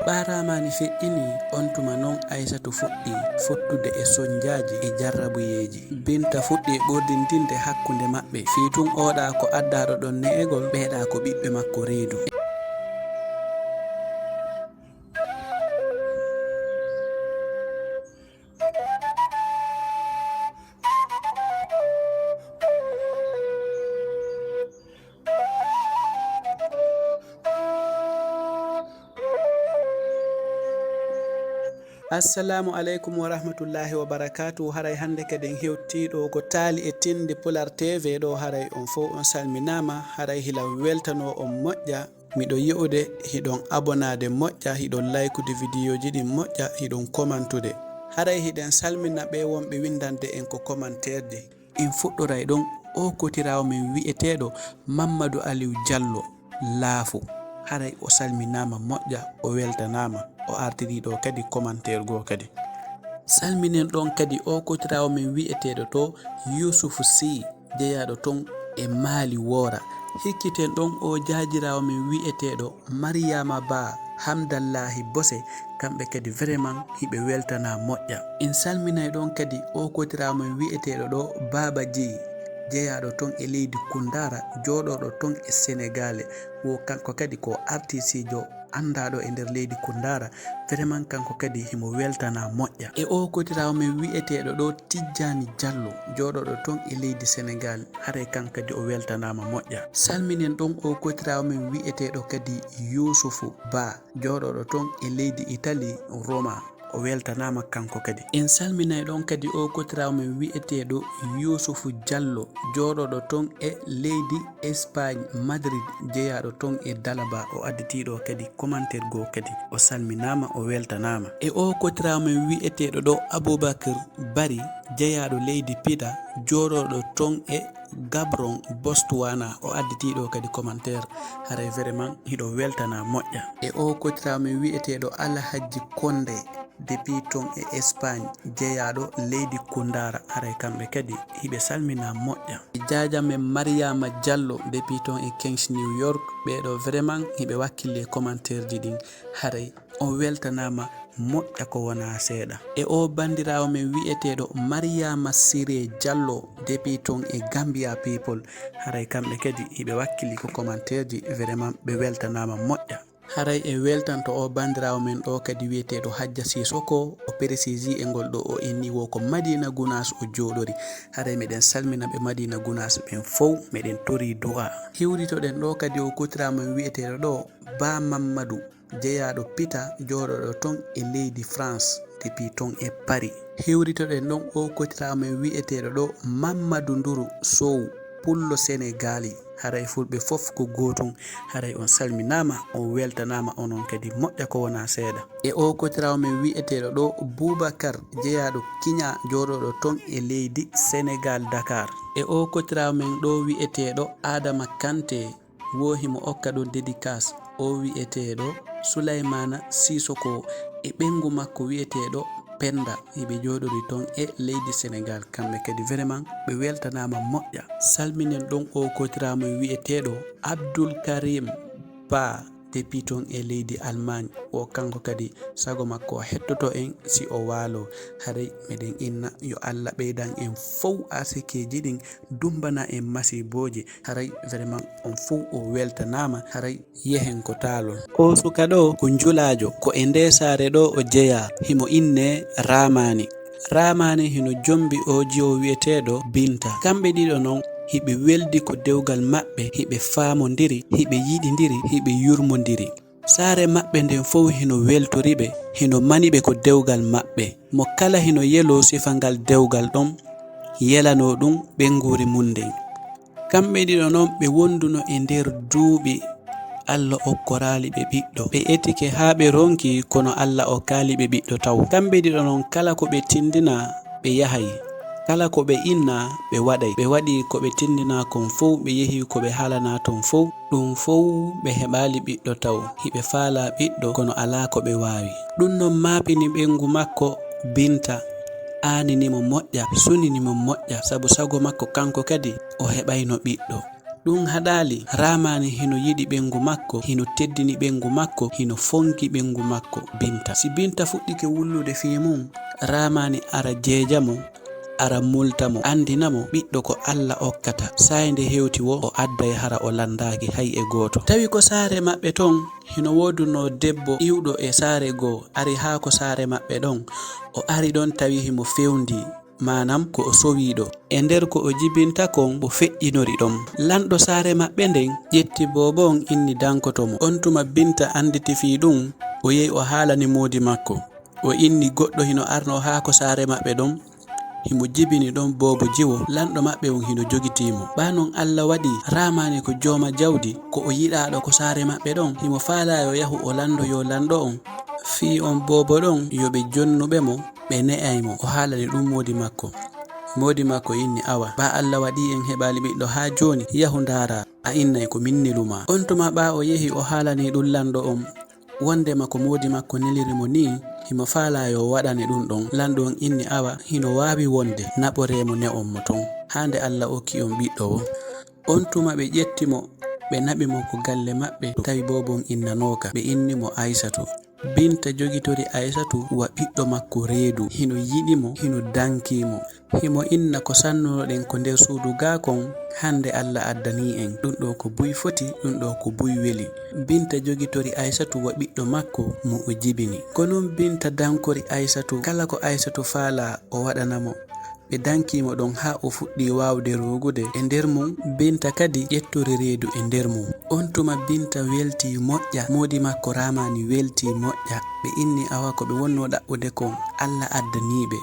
ɓaramani feƴƴini on tuma noon Aissatou fuɗɗi fottude e soñjaji e jarrabuyeji. Binta fuɗɗi e ɓordindinde hakkunde maɓɓe. Fiitun oɗa ko addaɗo ɗon ne'egol, ɓeeɗa ko ɓiɓɓe makko reedu. Assalamu aleykum wa rahmatullahi wa barakatuh. Haray hande kadi hewtiɗo ko Tali e Tindi Poular TV ɗo. Haray on fof on salminama. Haray hila weltano on moƴƴa. Miɗo yi'ude hiɗon abonade moƴƴa, hiɗon likeуde vidéo ji ɗin moƴƴa, hiɗon commentude. Haray hiɗen salmina ɓe wonɓe windande en ko commentaire ji. In fuɗɗoray ɗon o kotirawo min wi'eteɗo Mamadou Aliou Diallo Laafo. Haray o salminama moƴƴa, o weltanama, o artiri ɗo kadi commentaire go kadi. Salminen ɗon kadi o kotirawo min wi'eteɗo to Youssouf Sy jeyaɗo ton e Mali Wora. Hikkiten ɗon o jajirawo min wi'eteɗo Mariama Ba Hamdallahi Bose, kamɓe kadi vraiment hiɓe weltana moƴƴa. In salminay ɗon kadi o kotirawo min wi'eteɗo ɗo Baba Dji jeyaɗo ton e leydi Kundara, joɗoɗo ton e Sénégal. Wo kanko kadi ko artisijo andaɗo e nder leydi Kundara. Vraiment kanko kadi himo weltana moƴƴa. E o kotirawo min wi'eteɗo ɗo Tijjani Diallo joɗoɗo ton e leydi Sénégal. Haray kanko kadi o weltanama moƴƴa. Salminen ɗon o kotirawo min wi'eteɗo kadi Youssouf Ba joɗoɗo ton e leydi Italie Roma. O weltanama kanko kadi. En salminay ɗon kadi o kotirawo min wi'eteɗo Youssouf Diallo joɗoɗo ton e leydi Espagne Madrid jeyaɗo ton e Dalaba. O additiɗo kadi commentaire go kadi. O salminama, o weltanama. E o kotirawo min wi'eteɗo ɗo Aboubacry Bari jeyaɗo leydi Pida joɗoɗo ton e Gabron Botswana. O additiɗo kadi commentaire. Haray vraiment hiɗo weltana moƴƴa. E o kotirawo min wi'eteɗo Alhaji Konde depuis ton e Espagne jeyaɗo leydi Kundara. Haray kamɓe kadi hiɓe salmina moƴƴa. Jaja men Mariama Diallo depuis ton e Kings New York. Ɓeɗo vraiment hiɓe wakkille commentaire ji ɗin. Haray on weltanama moƴƴa ko wona seeɗa. E o bandirawo men wi'eteɗo Mariama Siré Diallo depuis ton e Gambia People. Haray kamɓe kadi hiɓe wakkili ko commentaire ji, vraiment ɓe weltanama moƴƴa. Haray e weltanto o bandirawo men ɗo kadi wi'eteɗo Hadja Sisoko. O précisi e ngol ɗo o inni wo ko Madina Gounass o joɗori. Haray meɗen salmina ɓe Madina Gounass ɓen fof, meɗen tori du'a. Hiwritoɗen ɗo kadi o kotirawo men wi'eteɗo ɗo Ba Mamadou jeyaɗo Pita joɗoɗo ton e leydi France depuis ton e Paris. Hiwritoɗen ɗon o kotirawo men wi'eteɗo ɗo Mamadou Ndourou Sow Pullo Sénégali. Haray fulɓe fof ko gotum. Haray on salminama, on weltanama onon kadi moƴƴa ko wona seeɗa. E o kotirawo men wi'eteɗo ɗo Boubacar jeyaɗo Kiña joɗoɗo ton e leydi Sénégal Dakar. E o kotirawo men ɗo wi'eteɗo Adama Kanté wohimo okka ɗon dédicace. O wi'eteɗo Souleymana Sissoko e ɓengu makko wi'eteɗo Penda, hiɓe joɗori ton e leydi Sénégal. Kamɓe kadi vraiment ɓe weltanama moƴƴa. Salminen ɗon o kotirawo men wi'eteɗo Abdoul Karim Ba depuis ton e leydi Allemagne. O kanko kadi sago makko hettoto en si o waalo. Haray meɗen inna yo Allah ɓeydan en fof arsikeji ɗin, dumbana en masiboji. Haray vraiment on fof o weltanama. Haray yehen ko taalon. O suka ɗo ko julajo ko e nde saare ɗo o jeeya, himo inne Ramani. Ramani hino jombi o jiyo wi'eteɗo Binta. Kamɓe ɗiɗo noon hiɓe weldi ko dewgal maɓɓe, hiɓe faamodiri, hiɓe yiɗidiri, hiɓe yurmodiri. Saare maɓɓe nden fof hino weltoriɓe, hino maniɓe ko dewgal maɓɓe. Mo kala hino yelo sifangal dewgal ɗon yelano ɗum ɓenguri munden. Kamɓe ɗiɗo noon ɓe wonduno e nder duuɓi Allah okkorali ɓe ɓiɗɗo. Ɓe etike ha ɓe ronki kono Allah okkali ɓe ɓiɗɗo taw. Kamɓe ɗiɗo noon kala ko ɓe tindina ɓe yahay, kala ko ɓe inna ɓe waɗay. Ɓe waɗi ko ɓe tindina kon fof, ɓe yehi ko ɓe haalana ton fof. Ɗum fof ɓe heɓali ɓiɗɗo taw, hiɓe faala ɓiɗɗo kono ala ko ɓe wawi. Ɗum non maapini ɓengu makko Binta, aaninimo moƴƴa, suninimo moƴƴa, sabu sago makko kanko kadi o heɓayno ɓiɗɗo. ɗum haɗali ramani hino yiɗi ɓengu makko, hino teddini ɓengu makko, hino fonki ɓengu makko Binta. Si Binta fuɗɗike wullude fi mum, ramani ara jeejamo, ara multamo, andinamo ɓiɗɗo ko Allah okkata. Sayde hewti wo o adday hara o landaki hay e goto. Tawi ko saare maɓɓe ton hino woduno debbo iwɗo e saare goo ari ha ko saare maɓɓe ɗon. O ari ɗon tawi himo fewndi, manam ko o sowiɗo e nder ko o jibinta kon o feƴƴinori ɗon. Lanɗo saare maɓɓe nden ƴetti bobo on inni dankotomo. On tuma Binta anditi fi ɗum, o yehi o haalani modi makko. O inni goɗɗo hino arno ha ko saare maɓɓe ɗon, himo jibini ɗon bobo jiwo. Lanɗo maɓɓe on hino jogitimo. Ɓanon Allah waɗi ramani ko jooma jawdi, ko o yiɗaɗo ko saare maɓɓe ɗon, himo faala yo yahu o lando yo lanɗo on. Fi on bobo ɗon yoɓe jonnuɓe mo ɓe ne'aymo. O haalani ɗum modi makko. Modi makko inni awa, ba Allah waɗi en heɓali ɓiɗɗo ha joni, yahu ndara a innay ko min neluma. On tuma ɓa o yehi o haalani ɗum lanɗo on. Wondema ko modi makko nelirimo ni, himo faala yo waɗane ɗum ɗon. Lanɗo on inni awa hino wawi wonde, naɓoremo ne on mo ton, hande Allah okki on ɓiɗɗo o. On tuma ɓe ƴettimo ɓe naɓimo ko galle maɓɓe, tawi bobo on innanoka, ɓe innimo Aissatou. Binta jogitori Aissatou wa ɓiɗɗo makko reedu, hino yiɗimo, hino dankimo. Himo inna ko sannoɗen ko nder suudu gakon, hande Allah addani en ɗum ɗo ko buy foti, ɗum ɗo ko buy weli. Binta jogitori Aissatou wa ɓiɗɗo makko mo o jibini. Ko non Binta dankori Aissatou, kala ko Aissatou faala o waɗanamo. Ɓe dankimo ɗon ha o fuɗɗi wawde rogude e nder mum. Binta kadi ƴettori reedu e nder mum. On tuma Binta welti moƴƴa, modi makko ramani welti moƴƴa. Ɓe inni awa ko ɓe wonno ɗaɓɓude kon, Allah addaniɓe.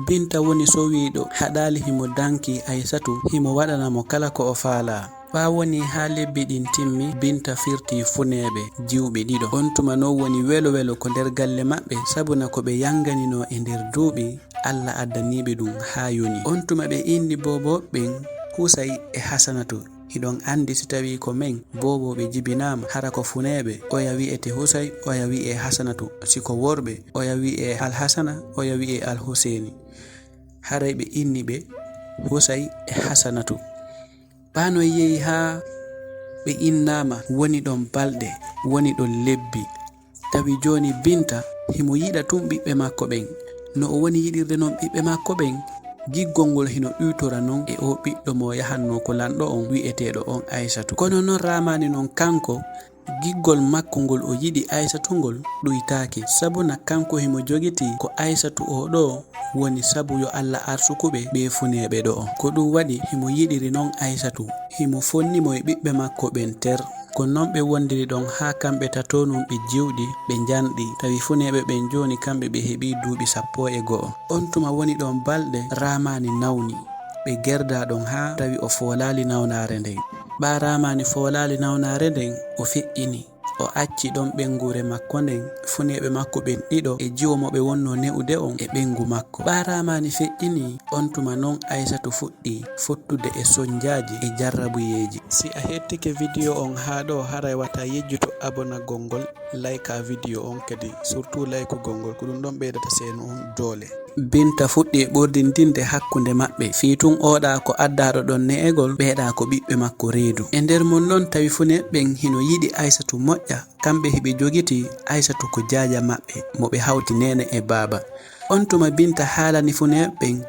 Binta woni sowiɗo, haɗali himo danki Aissatou, himo waɗanamo kala ko o faala. Ɓa woni ha lebbi ɗin timmi, Binta firti funeɓe jiwɓe ɗiɗo. On tuma non woni welo welo ko nder galle maɓɓe, sabuna ko ɓe yanganino e nder duuɓi, Allah addaniɓe ɗum ha yoni. On tuma ɓe inni bobo ɓen Husay e Hasanatu. Hiɗon andi si tawi ko men bobo ɓe jibinama, hara ko funeɓe, oya wi'ete Husay, oya wi'e Hasanatu. Siko worɓe, oya wi'e Al Hasana, oya wi'e Al Huseni. Haray ɓe inni ɓe Husay e Hasanatu. Bano yehi ha ɓe innama, woni ɗon balɗe, woni ɗon lebbi. Tawi joni Binta himo yiɗa tun ɓiɓɓe makko ɓen. No o woni yiɗirde non ɓiɓɓe makko ɓen, giggol ngol hino ɗuytora non e o ɓiɗɗo mo yahanno ko lanɗo on wi'eteɗo on Aissatou. Kono non ramani non kanko, giggol makko ngol o yiɗi Aissatou ngol ɗuytaki, sabuna kanko himo jogiti ko Aissatou o ɗo woni sabu yo Allah arsukuɓe ɓe funeɓe ɗo. Ko ɗum waɗi himo yiɗiri non Aissatou, himo fonnimo e ɓiɓɓe makko ɓen ter. Ko non ɓe wondiri ɗon ha kamɓe tato nun ɓe jiwɗi ɓe janɗi, tawi funeɓe ɓen joni kamɓe ɓe heeɓi duuɓi 11. On tuma woni ɗon balɗe ramani nawni, ɓe gerda ɗon ha tawi o foolali nawnare nden. Ɓa ramani foolali nawnare nden o feƴƴini, o acci ɗon ɓengure makko nden, funeɓe makko ɓen ɗiɗo e jiwo mo ɓe wonno ne'ude on e ɓengu makko. Ɓa ramani feƴƴini, on tuma non Aissatou fuɗɗi fottude e soñjaji e jarrabuyeji. Si a hettike vidéo on ha ɗo, haray wata yejjuto abona gongol, like vidéo on kadi surtout like gongol, ko ɗum ɗon ɓeydata seno on doole. Binta fuɗɗi ɓordindinde hakkunde maɓɓe, fiitun oɗa ko addaɗo ɗon ne'egol, ɓeeɗa ko ɓiɓɓe makko reedu. E nder mon non tawi funeɓɓen hino yiɗi Aissatou moƴƴa, kamɓe heɓe jogiti Aissatou ko jaaja maɓɓe mo ɓe hawti nene e baaba. On tuma Binta haalani funeɓɓen,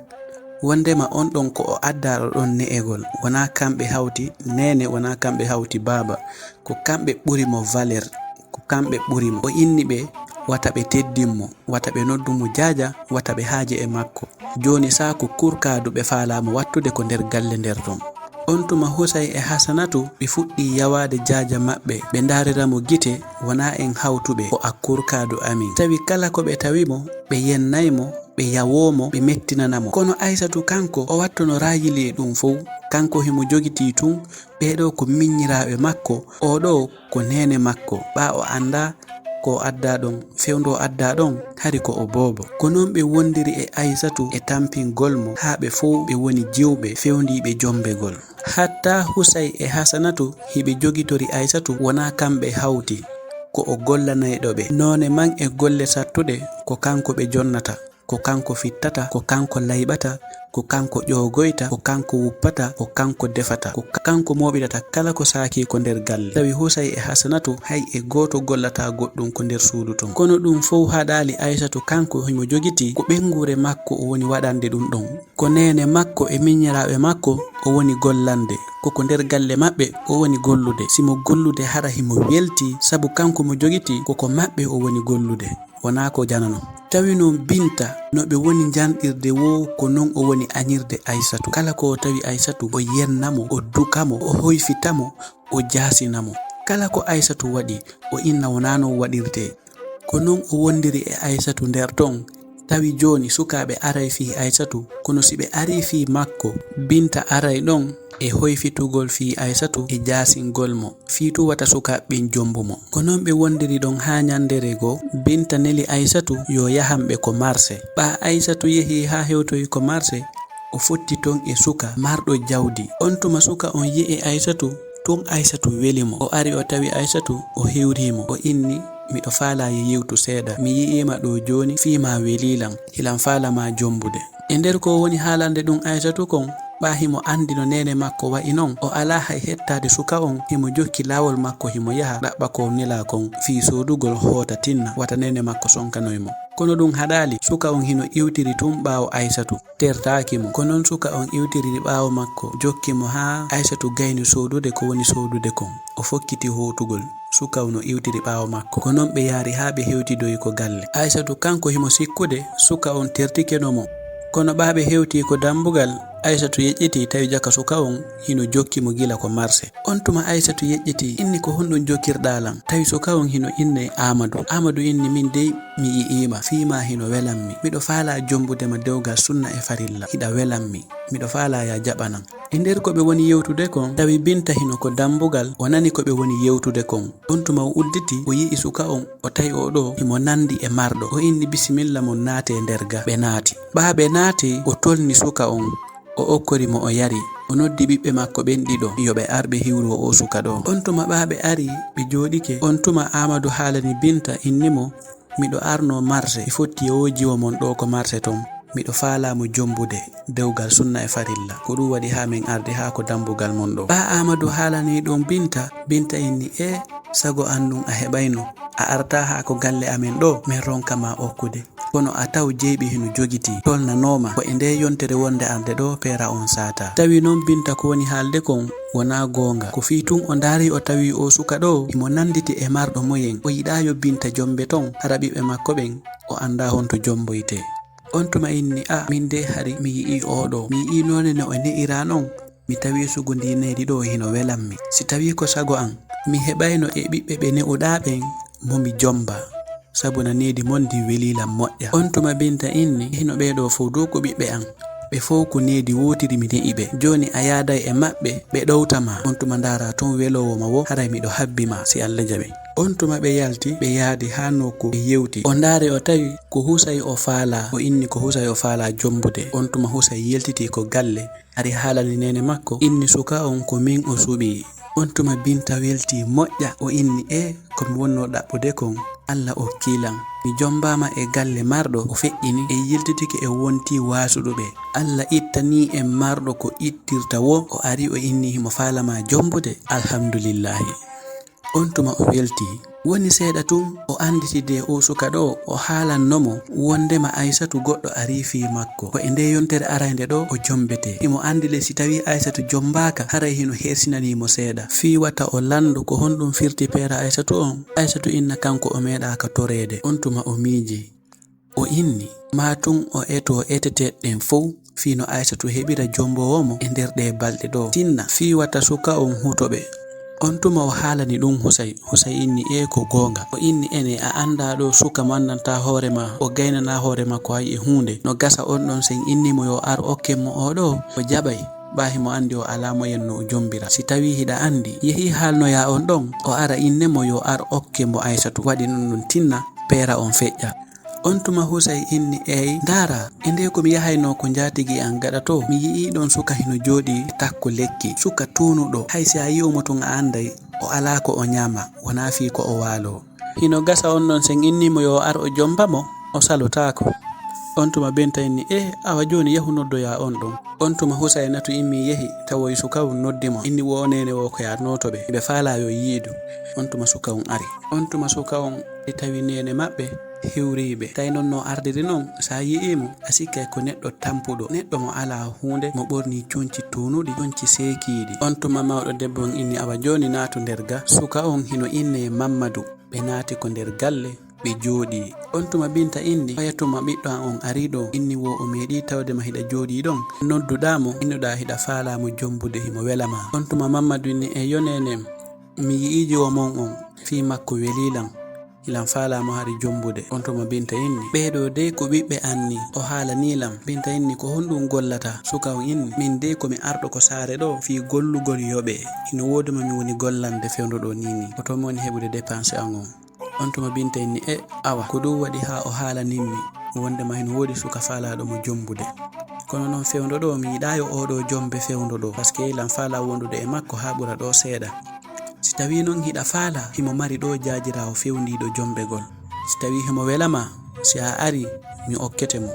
wondema on ɗon ko o addaɗo ɗon ne'egol, wona kamɓe hawti nene, wona kamɓe hawti baaba, ko kamɓe ɓuri mo valeur, ko kamɓe ɓuri mo. O inni ɓe wata ɓe teddinmo, wata ɓe noddumo jaaja, wata ɓe haaje e makko. Joni saako kurkadu ɓe faalamo wattude ko nder galle nder ton. On tuma Husay e Hasanatu ɓe fuɗɗi yawade jaaja maɓɓe, ɓe ndariramo gite, wona en hawtuɓe ko akkurkadu amin. Tawi kala ko ɓe tawimo ɓe yennaymo, ɓe yawomo, ɓe mettinanamo. Kono Aissatou kanko o wattono rayili ɗum fof, kanko himo jogiti tun ɓeɗo ko miññiraɓe makko, oɗo ko nene makko. Ɓa o anda ko adda ɗon, fewndo adda ɗon hari ko o bobo. Ko non ɓe wondiri e Aissatou e tampingol mo, ha ɓe fof ɓe woni jiwɓe fewndiɓe jombegol. Hatta Husay e Hasanatu hiɓe jogitori Aissatou, wona kamɓe hawti, ko o gollanayɗo ɓe. None man e golle sattuɗe ko kanko ɓe jonnata. ko kanko fittata, ko kanko layɓata, ko kanko ƴogoyta, ko kanko wuppata, ko kanko defata, ko kanko moɓidata kala ko saaki ko nder galle. Tawi Husay e Hasanatu hay e goto gollata goɗɗum ko nder suudu ton. Kono ɗum fof haɗali Aissatou kanko himo jogiti ko ɓengure makko o woni waɗande ɗum ɗon, ko nene makko e miñiraɓe makko o woni gollande, koko nder galle maɓɓe o woni gollude. Simo gollude hara himo welti sabu kanko mo jogiti koko maɓɓe o woni gollude, wona ko janano. Tawi noon Binta no ɓe woni janɗirde wo ko non o woni añirde Aissatou. Kala ko tawi Aissatou o yennamo, o dukamo, o hoyfitamo, o jasinamo. Kala ko Aissatou waɗi o inna wona no waɗirte. Ko non o wondiri e Aissatou nder ton. Tawi joni sukaɓe aray fi Aissatou, kono si ɓe ari fi makko, Binta aray ɗon e hoyfitugol fi Aissatou e jasingol mo, fiitu wata sukaɓe jombumo. Ko non ɓe wondiri ɗon ha nyandere go, Binta neli Aissatou yo yahamɓe ko marché. Ɓa Aissatou yehi ha hewtoyi ko marché, o fotti ton e suka marɗo jawdi. On tuma suka on yi'i Aissatou, tun Aissatou welimo. O ari o tawi Aissatou, o hewrimo, o inni miɗo faala ye yewtu seeɗa, mi yi'ima ɗo joni fima welilan, hilan falama jombude. E nder ko woni haalande ɗum Aissatou kon, ɓa himo andi no nene makko wa'i non, o ala hay hettade suka on, himo jokki lawol makko himo yaha ɗaɓɓa ko nila kon fi sodugol hoota tinna wata nene makko sonkanoymo. Kono ɗum haɗali, suka on hino iwtiri tun ɓawo Aissatou tertakimo. Ko non suka on iwtiri ɓawo makko jokkimo ha Aissatou gayni sodude ko woni sodude kon, o fokkiti hotugol. Suka on no iwtiri ɓawo makko. Ko non ɓe yaari ha ɓe hewtidoyi ko galle. Aissatou kanko himo sikkude suka on tertikenomo. Kono ɓaɓe hewti ko dambugal, Aissatou yeƴƴiti tawi jaka suka on hino jokkimo gila ko marché. On tuma Aissatou yeƴƴiti inni ko honɗum jokkirɗalam, tawi suka on hino inne Amadou. Amadou inni min dey mi yi'ima, fima hino welanmi, miɗo faala jombudema dewgal sunna e farilla, hiɗa welanmi, miɗo faala ya jaɓanan. E nder ko ɓe woni yewtude kon, tawi Binta hino ko dambugal, o nani ko ɓe woni yewtude kon. On tuma o udditi, o yi'i suka on, o tawi oɗo himo nandi e marɗo, o inni bisimilla mon naate nder ga. Ɓe naati. Ɓa ɓe naati, o tolni suka on, o okkorimo o yari, o noddi ɓiɓɓe makko ɓen ɗiɗo yo ɓe arɓe hiwro o suka ɗo. On tuma ɓaɓe ari ɓe joɗike. On tuma Amadou haalani Binta innimo, miɗo arno marché, mi fotti o jiwo mon ɗo ko marché ton, miɗo faalamo jombude dewgal sunna e farilla, ko ɗum waɗi ha min arde ha ko dambugal mon ɗo. Ɓa Amadou haalani ɗon Binta, Binta inni sago andum a heɓayno, a arta ha ko galle amen ɗo, min ronkama okkude. Kono a taw jeyɓi hino jogiti tolnanoma ko e nde yontere wonde arde ɗo peera on sata. Tawi noon Binta ko woni haalde kon wona gonga, ko fi tun o daari o tawi o suka ɗo imo nanditi e marɗo moyen, o yiɗa yo Binta jombe ton hara ɓiɓɓe makko ɓen o anda honto jomboyte. On tuma inni min de hari mi yi'i oɗo, mi yi'i none no o ne'ira non, mi tawi sugu ndi nedi ɗo hino welanmi. Si tawi ko sago an, mi heɓayno e ɓiɓɓe ɓe ne'uɗa ɓen momi jomba, sabu na nedi mondi welilam moƴƴa. On tuma Binta inni hino ɓeɗo fof dow ko ɓiɓɓe an, ɓe fof ko nedi wotiri mi ne'iɓe, joni a yaday e maɓɓe ɓe ɗowtama. On tuma ndara ton welowo ma wo, haray miɗo habbima si Allah jaɓi. On tuma ɓe yalti ɓe yaadi ha nokku ɓe yewti. O ndaari o tawi ko Husay o faala, o inni ko Husay o faala jombude. On tuma Husay yeltiti ko galle, ari haalani nene makko, inni suka on ko min o suɓi. On tuma Binta welti moƴƴa, o inni komi wonno ɗaɓɓude kon, Allah okkilan, mi jombama e galle marɗo. O feƴƴini e yiltitiki e wonti wasuɗuɓe. Allah ittani en marɗo ko ittirta wo, o ari o inni himo faalama jombude. Alhamdulillahi. On tuma o welti. Woni seeɗa tun o anditide o suka ɗo, o haalannomo wondema Aissatou goɗɗo ari fi makko, ko e nde yontere arande ɗo o jombete. Imo andile si tawi Aissatou jombaka haray hino hersinanimo seeɗa, fi wata o landu ko honɗum firti peera Aissatou on. Aissatou inna kanko o meeɗaka torede. On tuma o miiji, o inni ma tun o eto eteteɗen fof fino Aissatou heɓira jombowomo e nder ɗe balɗe ɗo tinna, fi wata suka on hutoɓe. On tuma o haalani ɗum Husay. Husay inni ko gonga. O inni ene a anda ɗo suka mannanta hoorema, o gaynana hoorema ko hay e hunde no gasa on ɗon sen innimo yo ar okkemo oɗo, o jaɓay. Ɓahi mo andi o ala moyen no o jombira. Si tawi hiɗa andi yehi haalnoya on ɗon, o ara innemo yo ar okkemo Aissatou, waɗi non ɗum tinna peera on feƴƴa. On tuma Husay inni ndara e nde komi yahayno ko jatigi an gaɗa to, mi yi'i ɗon suka hino joɗi takko lekki, suka tunuɗo, hay si a yi'omo tun a anday o ala ko o nyama, wona fi ko o waalo. Hino gasa on ɗon sen innimo yo ar o jombamo, o salotako. on tuma Binta inni awa joni yahu noddoya on ɗon. On tuma Husaynatu immi yehi tawoy sukawum noddimo inni wonene wo ko yarnotoɓe ɓe faala yo yiidu. On tuma sukawum ari. On tuma sukawum tawi nene maɓɓe hiwriɓe tawi non no ardiri non sa yi'imo a sikkay ko neɗɗo tampuɗo, neɗɗo mo ala hunde, mo ɓorni conci tunuɗi, conci sekiɗi. On tuma mawɗo debbo on inni awa joni naatu nder ga. Suka on hino inne Mamadou. Ɓe naati ko nder galle ɓe jooɗi. On tuma Binta inni oyatuma ɓiɗɗo an on ari ɗo inni wo o meeɗi tawdema hiɗa jooɗi ɗon, nodduɗamo innuɗa hiɗa faalamo jombude himo welama. On tuma Mamadou inni yonenem mi yi'iji wo mon on fi makko welilam ilam faalamo hari jombude. On tuma Binta inni ɓeɗo dey ko ɓiɓɓe anni o haalanilam. Binta inni ko honɗum gollata? Suka on inni min dey komi arɗo ko saare ɗo fi gollugol yoɓe, ino woduma mi woni gollande fewnuɗo nini ko tomi woni heɓude dépense an on. On tuma Binta inni awa ko ɗum waɗi ha o haalaninmi wondema hino woodi suka faalaɗo mo jombude, kono noon fewndo ɗo mi yiɗayo oɗo jombe fewndo ɗo par ce que ilam faala wondude e makko ha ɓura ɗo seeɗa. Si tawi noon hiɗa faala himo mari ɗo jajirawo fewndiɗo jombegol. Si tawi himo welama si a ari mi okkete mo,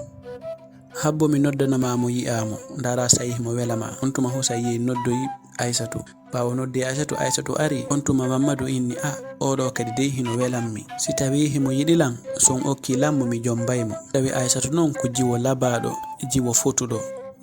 habbo mi noddanama mo yi'amo ndara sayi himo welama. On tuma Husay yehi noddoyi Aissatou. Ɓawo noddi Aissatou ari. On tuma Mamadou inni oɗo kadi dey hino welanmi. Si tawi himo yiɗilam son okki lammo mi jombaymo. Tawi Aissatou noon ko jiwo labaɗo, jiwo fotuɗo,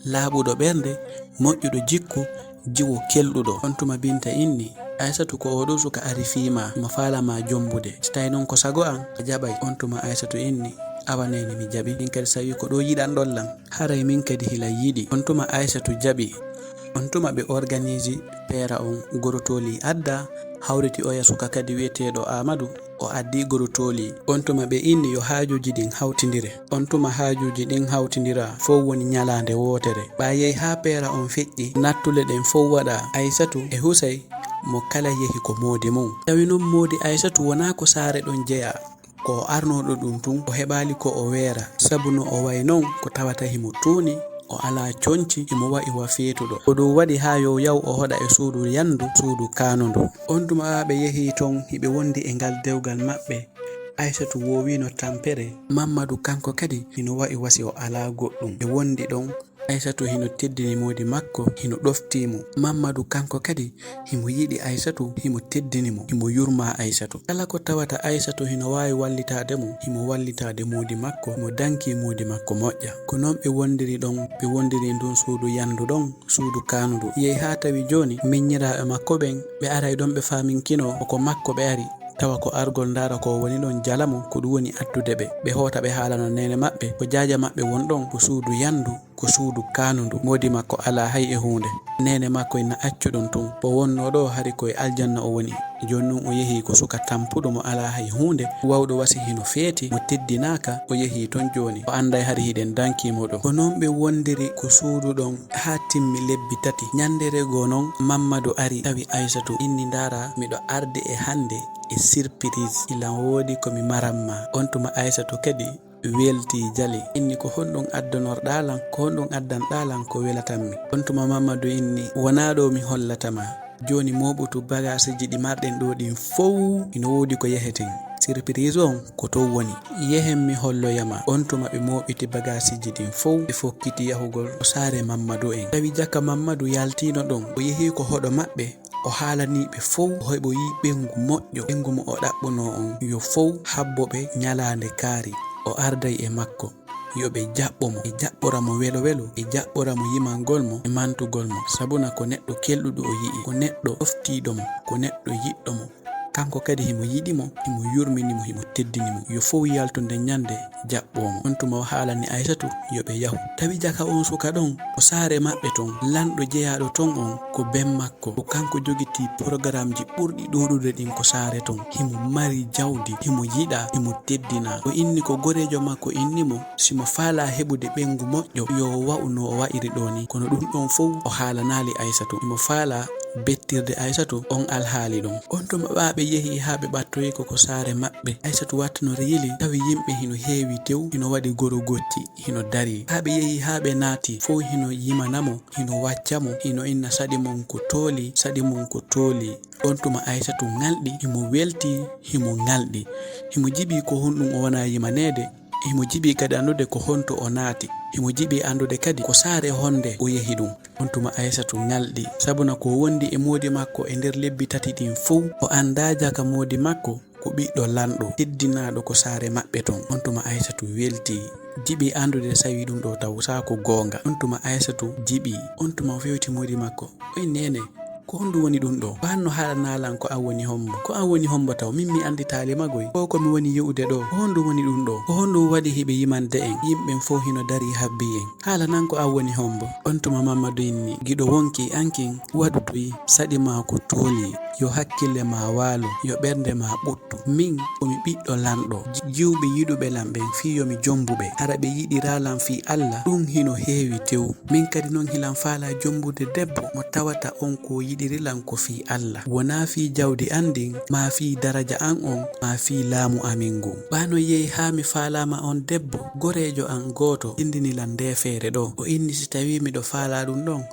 laaɓuɗo ɓernde, moƴƴuɗo jikku, jiwo kelɗuɗo. On tuma Binta inni Aissatou ko oɗo suka ari fima mo faalama jombude. Si tawi noon ko sago an a jaɓay. On tuma Aissatou inni awanene mi jaɓi, min kadi sawi ko ɗo yiɗan ɗollam haray min kadi hila yiɗi. On tuma Aissatou jaɓi. On tuma ɓe organise peera on gorotoli adda hawriti oya suka kadi wiyeteɗo Amadou o addi gorotoli. On tuma ɓe inni yo haajuji ɗin hawtidire. On tuma haajuji ɗin hawtidira fof woni ñalande wotere. Ɓa yehi ha peera on feƴƴi nattule ɗen fof waɗa Aissatou e Husay mo kala yehi ko moodi mum. Tawi noon moodi Aissatou wona ko saare ɗon jeeya, ko arnoɗo ɗum tun o heɓali ko o weera, sabu no o way non ko tawata himo tuuni, o ala conci, himo wa'i wa feetuɗo. Ko ɗum waɗi ha yo yaw o hoɗa e suudu yandu, suudu kanundu. On tuma ɓe yehi ton hiɓe wondi e ngal dewgal maɓɓe. Aissatou wowino tampere. Mamadou kanko kadi hino wa'i wasi o ala goɗɗum. Ɓe wondi ɗon. Aissatou hino teddini moodi makko, hino ɗoftimo. Mamadou kanko kadi himo yiɗi Aissatou, himo teddinimo, himo yurma Aissatou. Kala ko tawata Aissatou hino wawi wallitade mo, himo wallitade moodi makko, himo danki moodi makko moƴƴa. Ko noon ɓe wondiri ɗon, ɓe wondiri ndun suudu yandu ɗon, suudu kanudu. Yehi ha tawi joni miññiraɓe makko ɓen ɓe aray ɗon ɓe faminkino ko makko ɓe ari. Tawa ko argol ndara ko woni ɗon jalamo ko ɗum woni addude ɓe hota ɓe haalano nene maɓɓe ko jaaja maɓɓe won ɗon ko suudu yandu, ko suudu kanundu. Moodi makko ala hay e hunde. Nene makko ina accu ɗon tun o wonno ɗo hari koye aljanna o woni. Joni nun o yehi ko suka tampuɗo mo ala hay hunde, wawɗo wasi hino feeti, mo teddinaka o yehi ton joni o anday hari hiɗen dankimo ɗon. Ko noon ɓe wondiri ko suudu ɗon ha timmi lebbi tati. Ñandere go noon Mamadou ari tawi Aissatou inni ndara miɗo arde e hande e surprise ilan woodi komi maranma. On tuma Aissatou kadi welti jali inni ko honɗum addanorɗalan, ko honɗum addanɗalan ko welatanmi. On tuma Mamadou inni wona ɗo mi hollatama, joni moɓutu bagasiji ɗi marɗen ɗo ɗin fof ino woodi ko yeheten. Surprise on ko to woni, yehen mi holloyama. On tuma ɓe moɓiti bagasiji ɗin fof ɓe fokkiti yahugol o saare Mamadou en. Tawi jaka Mamadou yaltino ɗon o yehi ko hoɗo maɓɓe, o haalaniɓe fof o heɓo yi ɓengu moƴƴo, ɓengu mo o ɗaɓɓuno on yo fof habboɓe ñalande kaari. O arday e makko yoɓe jaɓɓomo, e jaɓɓoramo welo welo, e jaɓɓoramo yimangol mo e mantugol mo, sabuna ko neɗɗo kelɗuɗo o yi'i, ko neɗɗo oftiɗomo, ko neɗɗo yiɗɗomo. Kanko kadi himo yiɗimo, himo yurminimo, himo teddinimo, yo fof yaltude ñande jaɓɓomo. On tuma o haalani Aissatou yoɓe yahu. Tawi jaka on suka ɗon o saare maɓɓe ton, lanɗo jeyaɗo ton on ko ben makko, ko kanko jogiti programme ji ɓurɗi ɗoɗude ɗin ko saare ton. Himo mari jawdi, himo yiɗa, himo teddina. O inni ko gorejo makko innimo simo faala heɓude ɓengu moƴƴo yo wa'u no o wa'iri ɗo ni, kono ɗum ɗon fof o haalanali Aissatou. Imo faala bettirde Aissatou on alhaali ɗon. On tuma ɓaɓe yehi ha ɓe ɓattoyi ko saare maɓɓe. Aissatou wattano reeli tawi yimɓe hino heewi tew, hino waɗi goro gotti, hino dari. Ha ɓe yehi ha ɓe naati fof hino yimanamo, hino waccamo, hino inna saɗi mon ko tooli, saɗi mon ko tooli. On tuma Aissatou ngalɗi, himo welti, himo ngalɗi, himo jiɓi ko honɗum o wona yimanede himo jiɓi kadi andude ko honto o naati, himo jiɓi andude kadi ko saare honde o yehi ɗum. On tuma Aissatou ngalɗi sabuna ko wondi e modi makko e nder lebbi tati ɗin fuu o anda jaka modi makko ko ɓiɗɗo lanɗo teddinaɗo ko saare maɓɓe ton. On tuma Aissatou welti jiɓi andude sawi ɗum ɗo taw sa ko gonga. On tuma Aissatou jiɓi, on tuma fewti modi makko, oy nene ko hondu woni ɗum ɗo, ko hanno haala nalan ko an woni hombo, ko an woni hombo taw min mi andi Tali magoy, ko komi woni yi'ude ɗo, ko hondu woni ɗum ɗo, ko hondu waɗi hiɓe yimande en, yimɓen fo hino dari habbi en, haala nan ko an woni hombo. On tuma Mamadou inni giɗo wonki ankin waɗu toyi saɗi ma ko tooli, yo hakkille ma waalo, yo ɓernde ma ɓuttu, min komi ɓiɗɗo lanɗo, jiwɓe yiɗuɓe lamɓen fi yomi jombuɓe, hara ɓe yiɗira lam fi Allah, ɗum hino heewi tew, min kadi non hilan faala jombude debbo mo tawata on ko yiɗirilan ko fi Allah, wona fi jawdi andin, ma fi daraja an on, ma fi laamu amin ngun. Ɓano yehi ha mi faalama on debbo, gorejo an goto indinilan nde feere ɗo, o inni si tawi miɗo faala ɗum ɗon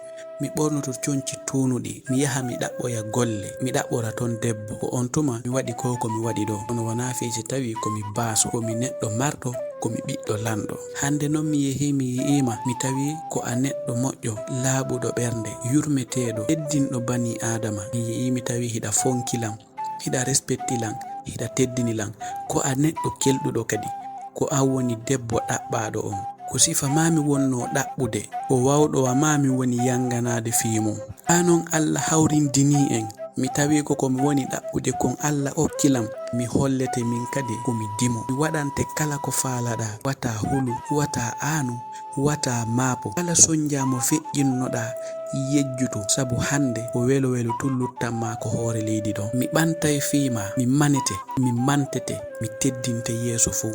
mi ɓornoto conci tunuɗi, mi yaha mi ɗaɓɓoya golle, mi ɗaɓɓora ton debbo, ko on tuma mi waɗi ko mi waɗi ɗo, ono wona fi si tawi komi baaso, komi neɗɗo marɗo, komi ɓiɗɗo lanɗo. Hande noon mi yehi mi yi'ima mi tawi ko a neɗɗo moƴƴo laaɓuɗo ɓernde, yurmeteɗo, teddinɗo bani adama, mi yi'i mi tawi hiɗa fonkilam, hiɗa respectilan, hiɗa teddinilan, ko a neɗɗo kelɗuɗo kadi, ko an woni debbo ɗaɓɓaɗo on, ko sifa mami wonno ɗaɓɓude, ko wawɗo wa mami woni yanganade fiimo. Anon Allah hawrindini en, mi tawi ko komi woni ɗaɓɓude kon Allah okkilam, mi hollete min kadi komi dimo, mi waɗante kala ko faalaɗa, wata hulu, wata anu, wata maapo, kala sonjamo feƴƴinnoɗa yejjuto, sabu hande ko welo welo tulluttanma ko hoore leydi ɗo. Mi ɓantay fiima, mi manete, mi mantete, mi teddinte yeeso fuu.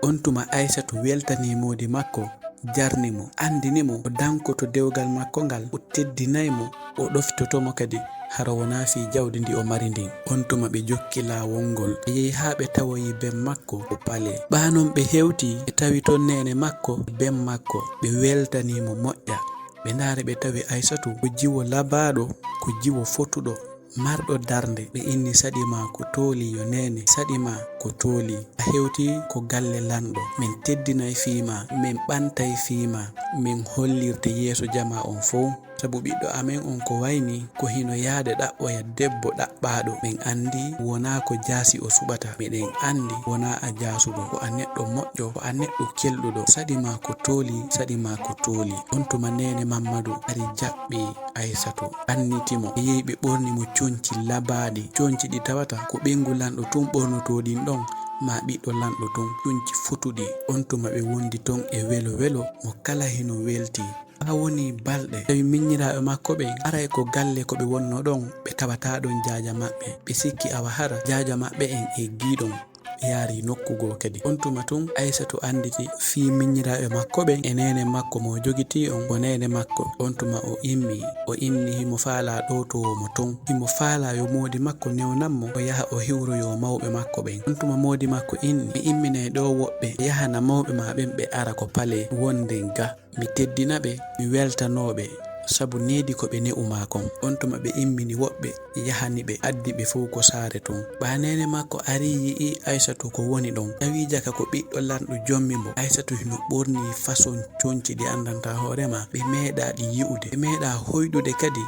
On tuma Aissatou weltani modi makko, jarnimo, andinimo o dankoto dewgal makko ngal, o teddinaymo, o ɗoftotomo kadi hara wona fi jawdi ndi o mari ndin. On tuma ɓe jokki laawol ngol, ɓe yehi ha ɓe tawoyi ben makko o pale. Ɓanon ɓe hewti ɓe tawi ton nene makko ben makko, ɓe weltanimo moƴƴa. Ɓe ndaare ɓe tawi Aissatou ko jiwo labaɗo, ko jiwo fotuɗo, marɗo darnde. Ɓe inni saɗima ko tooli yo nene, saɗima ko tooli, a hewti ko galle lanɗo, min teddinay fiima, min ɓantay fiima, min hollirte yeeso jama on fo, sabu ɓiɗɗo amen on ko wayni ko hino yaade ɗaɓɓoya debbo ɗaɓɓaɗo. Min andi wona ko jaasi o suɓata, miɗen andi wona a jaasuɗo, ko a neɗɗo moƴƴo, ko a neɗɗo kelɗuɗo, saɗima ko tooli, saɗima ko tooli. On tuma nene Mamadou ari jaɓɓi Aissatou, annitimo, ɓe yehi ɓe ɓorni mo conci labaɗi, conci ɗi tawata ko ɓengu lanɗo tun ɓornotoɗin ɗon, ma ɓiɗɗo lanɗo ton, conci fotuɗi. On tuma ɓe wondi ton e welo welo mo kala hino welti. Ha woni balɗe tawi miññiraɓe makko ɓe aray ko galle ko ɓe wonno ɗon, ɓe tawata ɗon jaaja maɓɓe, ɓe sikki awa hara jaaja maɓɓe en e giɗon ɓe yaari nokkugo kadi. On tuma tun Aissatou anditi fi miññiraɓe makko ɓen e nene makko mo jogiti on ko nene makko. On tuma o inni himo faala ɗo to mo ton, himo faala yo modi makko newnanmo o yaha o hiwroyo mawɓe makko ɓen. On tuma modi makko inni mi imminay ɗo woɓɓe yahana mawɓe ma ɓen ɓe ara ko pale wonden ga, mi teddina ɓe, mi weltanoɓe, sabu needi ko ɓe ne'uma kon. On tuma ɓe immini woɓɓe yahani ɓe addi ɓe fuu ko saare ton. Ɓanene makko ari yi'i Aissatou ko woni ɗon, tawi jaka ko ɓiɗɗo lanɗo jommi mo. Aissatou hino ɓorni façon conci ɗi andanta hoorema, ɓe meeɗa ɗi yi'ude, ɓe meeɗa hoyɗude kadi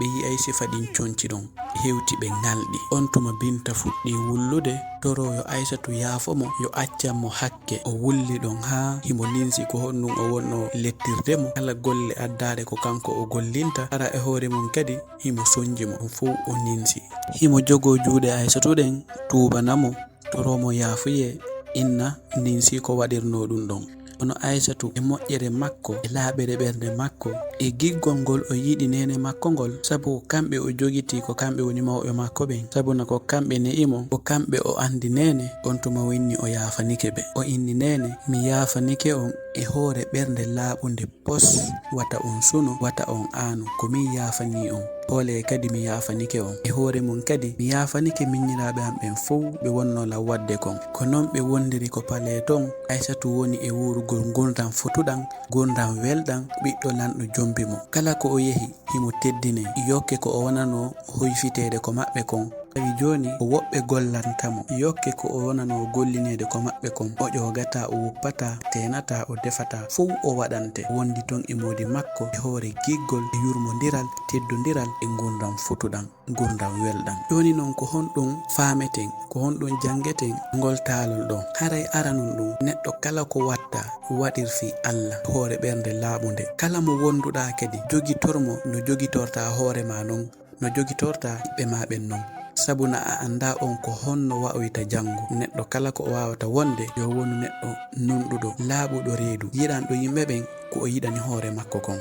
ɓe yi'ay sifa ɗin conci ɗon, hewti ɓe ngalɗi. On tuma Binta fuɗɗi wullude toro yo Aissatou yaafomo yo accanmo hakke. O wulli ɗon ha himo linsi ko honnum o wonno lettirdemo, kala golle addade ko kanko o gollinta, ara e hoore mum kadi himo sonjimo, ɗum fuu o ninsi. Himo jogo juuɗe Aissatou ɗen tubanamo, toromo yaafuye, inna ninsi ko waɗirno ɗum ɗon. Ono Aissatou e moƴƴere makko e laaɓere ɓernde makko e giggol ngol o yiɗi nene makko ngol, sabu kamɓe o jogiti ko kamɓe woni mawɓe makko ɓen, sabuna ko kamɓe ne'imo, ko kamɓe o andi nene. On tuma winni o yaafanike ɓe, o inni nene mi yaafanike on e hoore ɓernde laaɓunde pos, wata on suno, wata on aanu, ko min yaafani on. Hoole kadi mi yaafanike on e hoore mum kadi mi yaafanike miññiraɓe am ɓen fuu ɓe wonno law wadde kon. Ko noon ɓe wondiri ko pale ton, Aissatou woni e wurugol gurdam fotuɗam, gurdam welɗam, ɓiɗɗo lanɗo jombi mo. Kala ko o yehi himo teddine, yokke ko o wonano hoyfitede ko maɓɓe kon, tawi joni ko woɓɓe gollantamo yokke ko o wonano gollinede ko maɓɓe kon o ƴogata o wuppata tenata o defata fuu o waɗante wondi ton e modi makko e hoore giggol e yurmodiral teddodiral e gurdam futuɗam gurdam welɗam. Joni noon ko honɗum fameten ko honɗum jangeten ngol taalol ɗo haray aranum ɗum neɗɗo kala ko watta waɗir fi Allah hoore ɓernde laaɓunde kala mo wonduɗa kadi jogitormo no jogitorta hoore ma non no jogitorta ɓiɓɓe ma ɓen non sabuna a anda on ko honno waoyta jango. Neɗɗo kala ko wawata wonde yo wonu neɗɗo nunɗuɗo laaɓuɗo reedu yiɗanɗo yimɓe ɓen ko o yiɗani hoore makko kon.